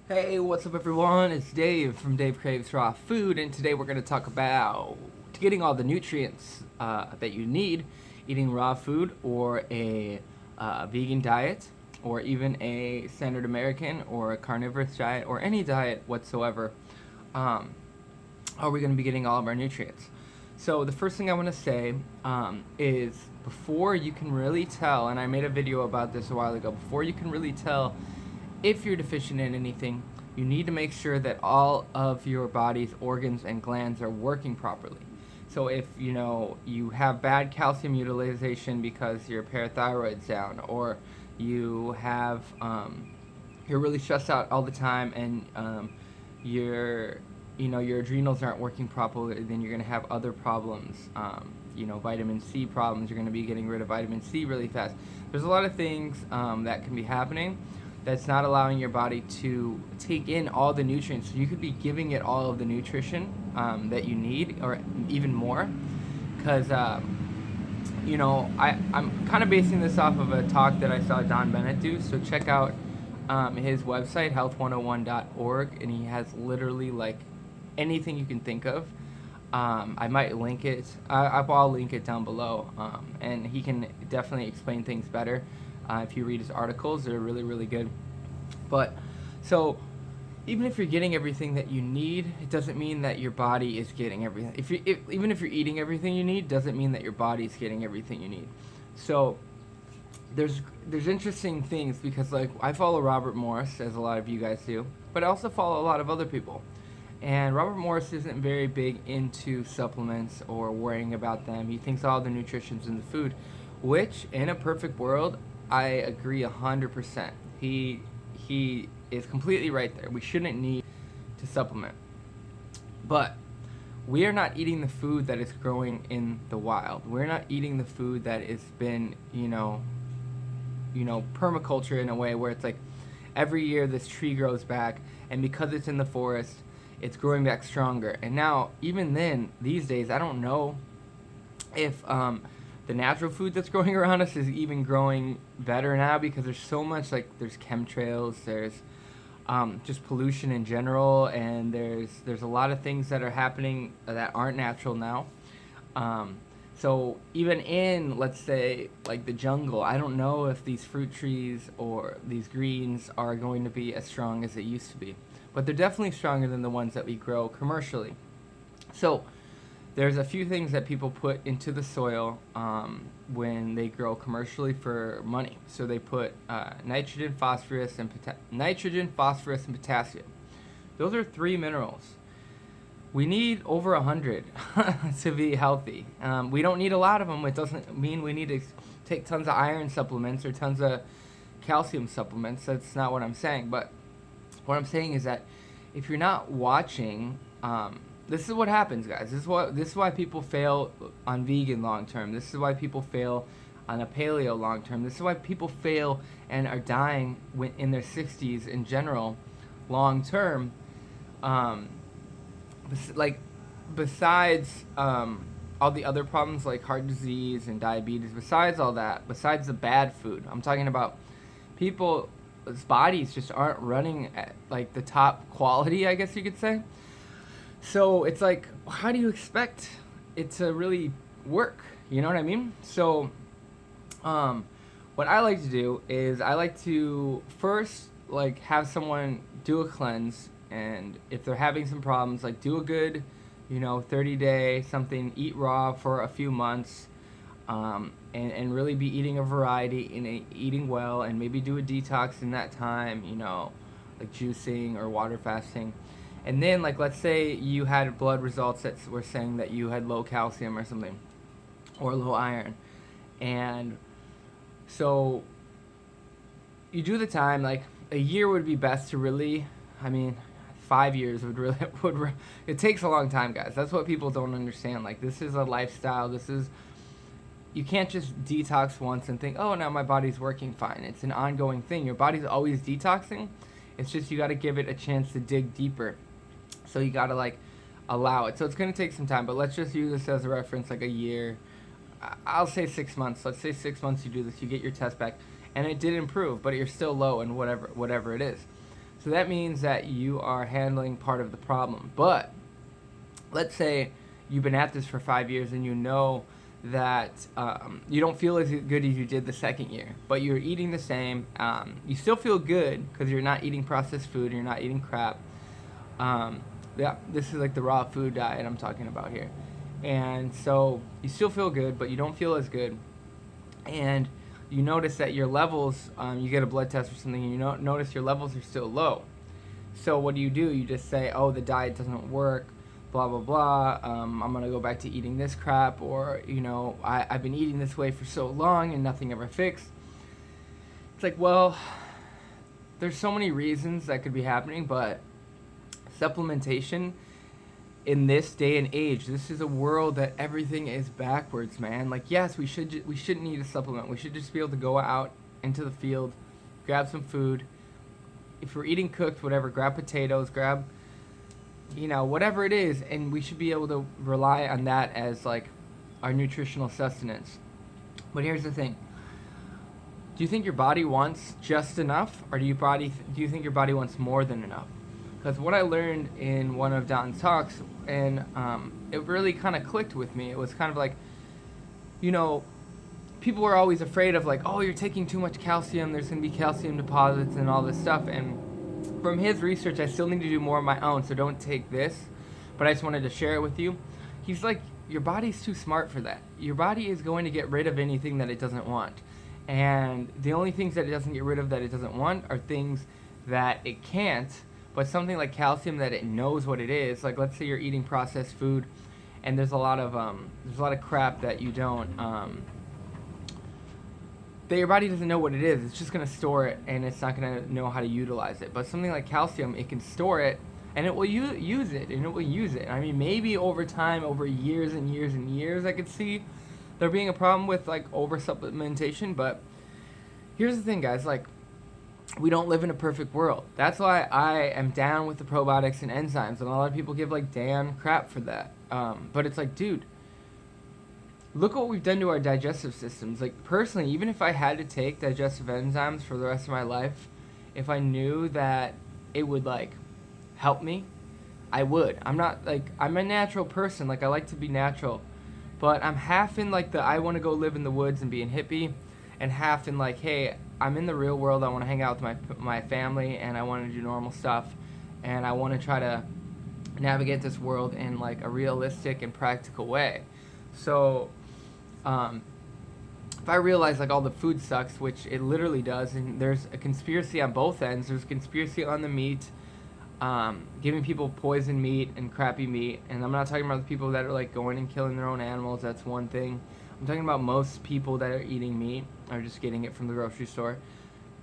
Hey, what's up everyone? It's Dave from Dave Craves Raw Food, and today we're going to talk about getting all the nutrients that you need eating raw food or a vegan diet or even a standard American or a carnivorous diet or any diet whatsoever. How are we going to be getting all of our nutrients? So the first thing I want to say is before you can really tell, and I made a video about this a while ago, before you can really tell if you're deficient in anything, you need to make sure that all of your body's organs and glands are working properly. So if you have bad calcium utilization because your parathyroid's down, or you have you're really stressed out all the time, and your adrenals aren't working properly, then you're going to have other problems. Vitamin C problems. You're going to be getting rid of vitamin C really fast. There's a lot of things that can be happening that's not allowing your body to take in all the nutrients. So you could be giving it all of the nutrition that you need, or even more. Because, I'm kind of basing this off of a talk that I saw Don Bennett do. So check out his website, health101.org, and he has literally like anything you can think of. I might link it. I'll link it down below. And he can definitely explain things better. If you read his articles, they're really, really good. But, so, even if you're getting everything that you need, it doesn't mean that your body is getting everything. Even if you're eating everything you need, doesn't mean that your body's getting everything you need. So, there's interesting things, because, like, I follow Robert Morris, as a lot of you guys do, but I also follow a lot of other people. And Robert Morris isn't very big into supplements or worrying about them. He thinks all the nutrition's in the food, which, in a perfect world, I agree 100%. He is completely right there. We shouldn't need to supplement. But we are not eating the food that is growing in the wild. We're not eating the food that has been, permaculture, in a way where it's like every year this tree grows back, and because it's in the forest, it's growing back stronger. And now, even then, these days, I don't know if the natural food that's growing around us is even growing better now, because there's so much, like, there's chemtrails, there's just pollution in general, and there's a lot of things that are happening that aren't natural now. So even in, let's say, like the jungle, I don't know if these fruit trees or these greens are going to be as strong as they used to be, but they're definitely stronger than the ones that we grow commercially. So there's a few things that people put into the soil when they grow commercially for money. So they put nitrogen, phosphorus, and potassium. Those are 3 minerals. We need over 100 to be healthy. We don't need a lot of them. It doesn't mean we need to take tons of iron supplements or tons of calcium supplements. That's not what I'm saying. But what I'm saying is that if you're not watching, this is what happens, guys. This is why people fail on vegan long term. This is why people fail on a paleo long term. This is why people fail and are dying in their 60s in general, long term. Besides all the other problems like heart disease and diabetes, besides all that, besides the bad food, I'm talking about people's bodies just aren't running at like the top quality, I guess you could say. So it's like, how do you expect it to really work? You know what I mean? So what I like to do is I like to first like have someone do a cleanse, and if they're having some problems, like do a good 30-day something, eat raw for a few months, and really be eating a variety and eating well, and maybe do a detox in that time, like juicing or water fasting. And then, like, let's say you had blood results that were saying that you had low calcium or something, or low iron. And so you do the time, like, a year would be best to really, 5 years it takes a long time, guys. That's what people don't understand. Like, this is a lifestyle. You can't just detox once and think, oh, now my body's working fine. It's an ongoing thing. Your body's always detoxing. It's just you got to give it a chance to dig deeper. So you got to, like, allow it. So it's going to take some time, but let's just use this as a reference, like a year. I'll say 6 months. Let's say 6 months you do this, you get your test back, and it did improve, but you're still low in whatever it is. So that means that you are handling part of the problem. But let's say you've been at this for 5 years and you know that you don't feel as good as you did the second year, but you're eating the same. You still feel good because you're not eating processed food and you're not eating crap. Yeah, this is like the raw food diet I'm talking about here. And so you still feel good, but you don't feel as good. And you notice that your levels, you get a blood test or something, and you notice your levels are still low. So what do? You just say, oh, the diet doesn't work, blah, blah, blah. I'm going to go back to eating this crap, or, I've been eating this way for so long and nothing ever fixed. It's like, well, there's so many reasons that could be happening, but supplementation in this day and age, this is a world that everything is backwards, man. Like, yes, we shouldn't need a supplement. We should just be able to go out into the field, grab some food. If we're eating cooked, whatever, grab potatoes, grab, whatever it is, and we should be able to rely on that as like our nutritional sustenance. But here's the thing. Do you think your body wants just enough, or do you think your body wants more than enough? Because what I learned in one of Don's talks, and it really kind of clicked with me. It was kind of like, people were always afraid of like, oh, you're taking too much calcium. There's going to be calcium deposits and all this stuff. And from his research, I still need to do more of my own, so don't take this. But I just wanted to share it with you. He's like, your body's too smart for that. Your body is going to get rid of anything that it doesn't want. And the only things that it doesn't get rid of that it doesn't want are things that it can't. But something like calcium that it knows what it is, like let's say you're eating processed food, and there's a lot of crap that you don't, that your body doesn't know what it is. It's just gonna store it, and it's not gonna know how to utilize it. But something like calcium, it can store it, and it will use it, and it will use it. I mean, maybe over time, over years and years and years, I could see there being a problem with like over supplementation. But here's the thing, guys, like, we don't live in a perfect world. That's why I am down with the probiotics and enzymes, and a lot of people give like damn crap for that. But it's like, dude, look what we've done to our digestive systems. Like, personally, even if I had to take digestive enzymes for the rest of my life, if I knew that it would like help me, I would. I'm a natural person. Like, I like to be natural, but I'm half in like the I want to go live in the woods and be a hippie, and half in like, hey, I'm in the real world. I want to hang out with my family, and I want to do normal stuff, and I want to try to navigate this world in like a realistic and practical way. So if I realize like all the food sucks, which it literally does, and there's a conspiracy on both ends. There's a conspiracy on the meat, giving people poison meat and crappy meat, and I'm not talking about the people that are like going and killing their own animals. That's one thing. I'm talking about most people that are eating meat are just getting it from the grocery store.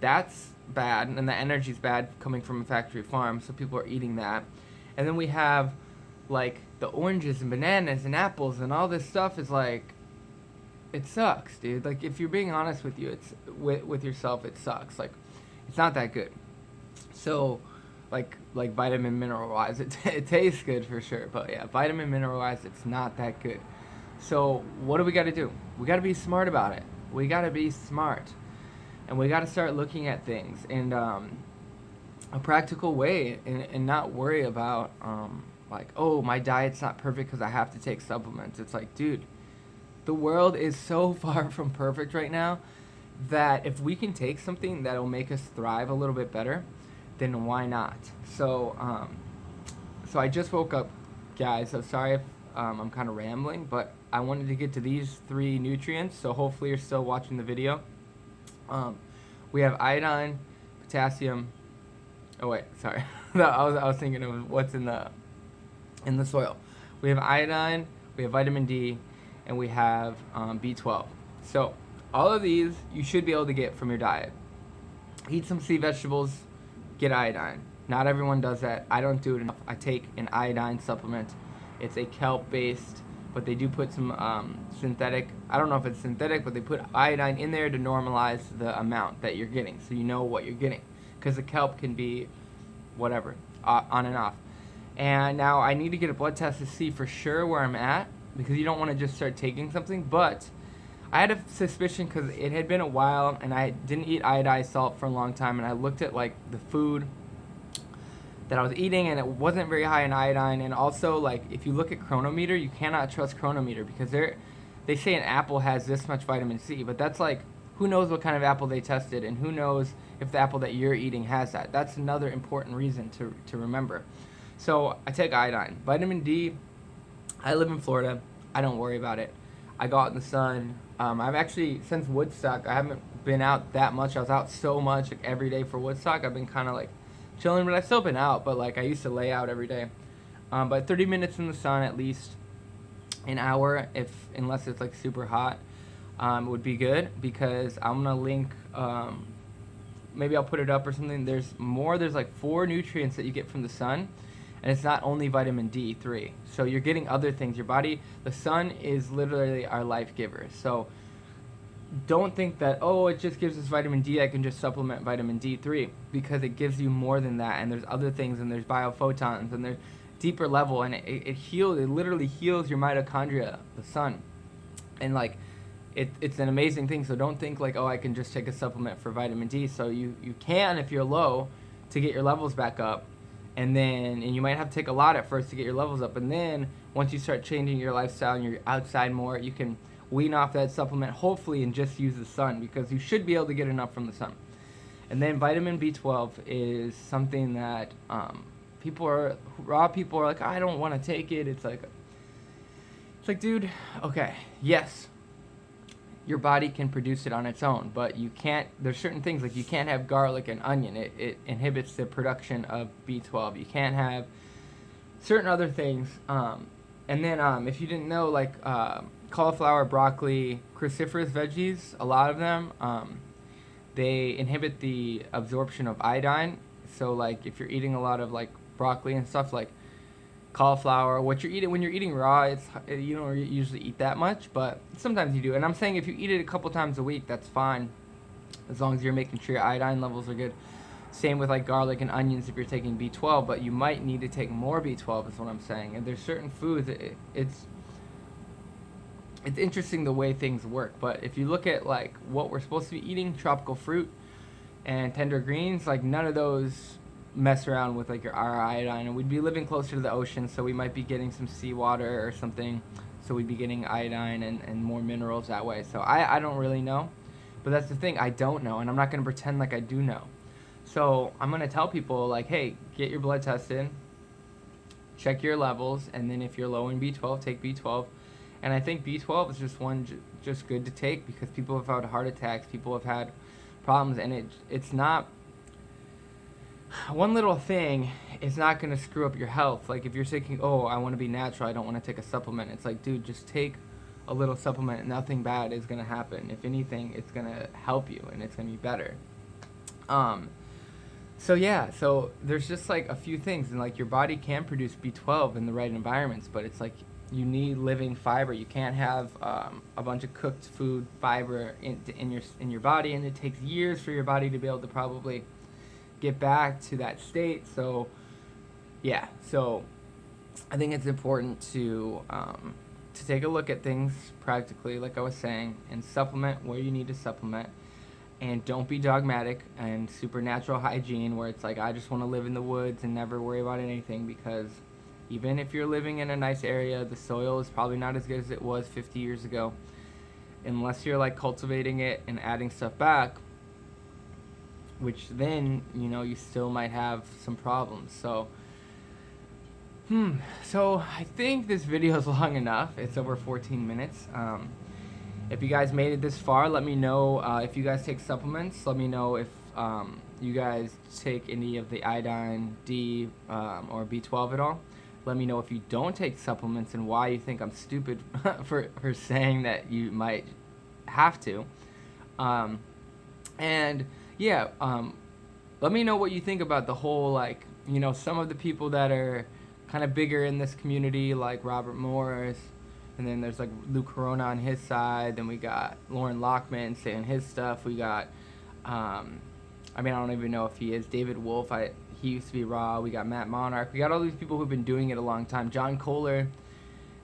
That's bad, and the energy's bad coming from a factory farm, so people are eating that. And then we have like the oranges and bananas and apples and all this stuff is like, it sucks, dude. Like, if you're being honest with you, it's with yourself, it sucks. Like, it's not that good. So like vitamin mineral wise, it tastes good for sure, but yeah, vitamin mineral wise, it's not that good. So what do we got to do? We got to be smart about it. We got to be smart, and we got to start looking at things in a practical way, and not worry about like, oh, my diet's not perfect because I have to take supplements. It's like, dude, the world is so far from perfect right now that if we can take something that'll make us thrive a little bit better, then why not? So I just woke up, guys. So sorry if I'm kind of rambling, but I wanted to get to these 3 nutrients, so hopefully you're still watching the video. We have iodine, potassium. Oh wait, sorry. I was thinking of what's in the soil. We have iodine, we have vitamin D, and we have B12. So all of these you should be able to get from your diet. Eat some sea vegetables, get iodine. Not everyone does that. I don't do it enough. I take an iodine supplement. It's a kelp-based, but they do put some synthetic. I don't know if it's synthetic, but they put iodine in there to normalize the amount that you're getting, so you know what you're getting. Because the kelp can be whatever, on and off. And now I need to get a blood test to see for sure where I'm at, because you don't want to just start taking something. But I had a suspicion because it had been a while, and I didn't eat iodized salt for a long time, and I looked at like the food that I was eating, and it wasn't very high in iodine. And also, like, if you look at Chronometer, you cannot trust Chronometer because they say an apple has this much vitamin C, but that's like, who knows what kind of apple they tested, and who knows if the apple that you're eating has that. That's another important reason to remember. So I take iodine. Vitamin D, I live in Florida. I don't worry about it. I go out in the sun. I've actually, since Woodstock, I haven't been out that much. I was out so much, like, every day for Woodstock. I've been kind of like chilling, but I've still been out, but like I used to lay out every day. But 30 minutes in the sun at least, an hour, unless it's like super hot, would be good, because I'm gonna link, maybe I'll put it up or something. There's like 4 nutrients that you get from the sun, and it's not only vitamin D3. So you're getting other things. Your body, the sun is literally our life giver. So don't think that, oh, it just gives us vitamin D, I can just supplement vitamin D3, because it gives you more than that, and there's other things, and there's biophotons, and there's deeper level, and it literally heals your mitochondria, the sun. And like, it's an amazing thing. So don't think like, oh, I can just take a supplement for vitamin D. So you can, if you're low, to get your levels back up, and you might have to take a lot at first to get your levels up, and then once you start changing your lifestyle and you're outside more, you can wean off that supplement, hopefully, and just use the sun, because you should be able to get enough from the sun. And then vitamin B12 is something that people are like, I don't want to take it. It's like, dude, okay, yes, your body can produce it on its own, but you can't. There's certain things, like you can't have garlic and onion. It inhibits the production of B12. You can't have certain other things. And then if you didn't know, like cauliflower, broccoli, cruciferous veggies, a lot of them, they inhibit the absorption of iodine. So like if you're eating a lot of like broccoli and stuff, like cauliflower, what you're eating when you're eating raw, you don't usually eat that much, but sometimes you do. And I'm saying if you eat it a couple times a week, that's fine, as long as you're making sure your iodine levels are good. Same with like garlic and onions if you're taking B12, but you might need to take more B12 is what I'm saying. And there's certain foods, it's interesting the way things work. But if you look at like what we're supposed to be eating, tropical fruit and tender greens, like none of those mess around with like our iodine, and we'd be living closer to the ocean, so we might be getting some seawater or something, so we'd be getting iodine and more minerals that way. So I don't really know, but that's the thing, I don't know, and I'm not going to pretend like I do know. So I'm going to tell people like, hey, get your blood tested, check your levels, and then if you're low in B12, take B12. And I think B12 is just good to take, because people have had heart attacks, people have had problems, and it's not, one little thing is not going to screw up your health. Like if you're thinking, oh, I want to be natural, I don't want to take a supplement. It's like, dude, just take a little supplement and nothing bad is going to happen. If anything, it's going to help you and it's going to be better. So yeah, so there's just like a few things, and like your body can produce B12 in the right environments, but it's like you need living fiber. You can't have a bunch of cooked food fiber in your body, and it takes years for your body to be able to probably get back to that state. So yeah, so I think it's important to take a look at things practically, like I was saying, and supplement where you need to supplement, and don't be dogmatic and supernatural hygiene where it's like, I just want to live in the woods and never worry about anything, because even if you're living in a nice area, the soil is probably not as good as it was 50 years ago, unless you're like cultivating it and adding stuff back, which then, you still might have some problems. So I think this video is long enough. It's over 14 minutes. If you guys made it this far, let me know if you guys take supplements. Let me know if you guys take any of the iodine, D, or B12 at all. Let me know if you don't take supplements and why you think I'm stupid for saying that you might have to. And yeah, let me know what you think about the whole, like, some of the people that are kind of bigger in this community, like Robert Morris, and then there's like Lou Corona on his side, then we got Lauren Lockman saying his stuff, we got, I don't even know if he is, David Wolf, he used to be Raw, we got Matt Monarch, we got all these people who've been doing it a long time, John Kohler,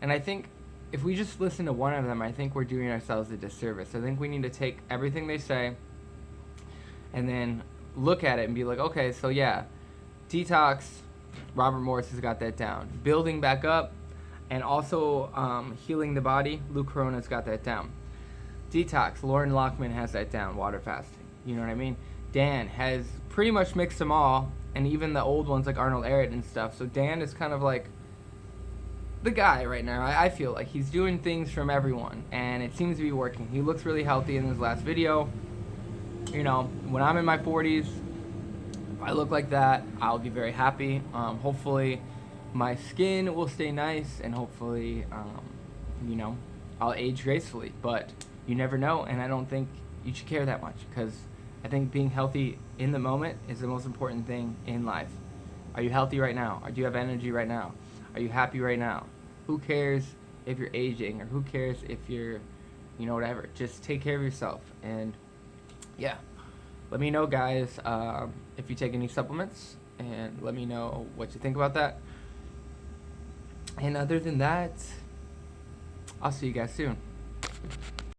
and I think if we just listen to one of them, I think we're doing ourselves a disservice. I think we need to take everything they say and then look at it and be like, okay, so yeah, detox, Robert Morris has got that down. Building back up and also healing the body, Luke Corona's got that down. Detox, Lauren Lockman has that down, water fasting. You know what I mean? Dan has pretty much mixed them all, and even the old ones like Arnold Ehret and stuff. So Dan is kind of like the guy right now. I feel like he's doing things from everyone, and it seems to be working. He looks really healthy in his last video. You know, when I'm in my 40s, if I look like that, I'll be very happy. Hopefully my skin will stay nice, and hopefully, you know, I'll age gracefully. But you never know, and I don't think you should care that much, because I think being healthy in the moment is the most important thing in life. Are you healthy right now? Or do you have energy right now? Are you happy right now? Who cares if you're aging, or who cares if you're, you know, whatever. Just take care of yourself. And yeah, let me know, guys, if you take any supplements, and let me know what you think about that. And other than that, I'll see you guys soon.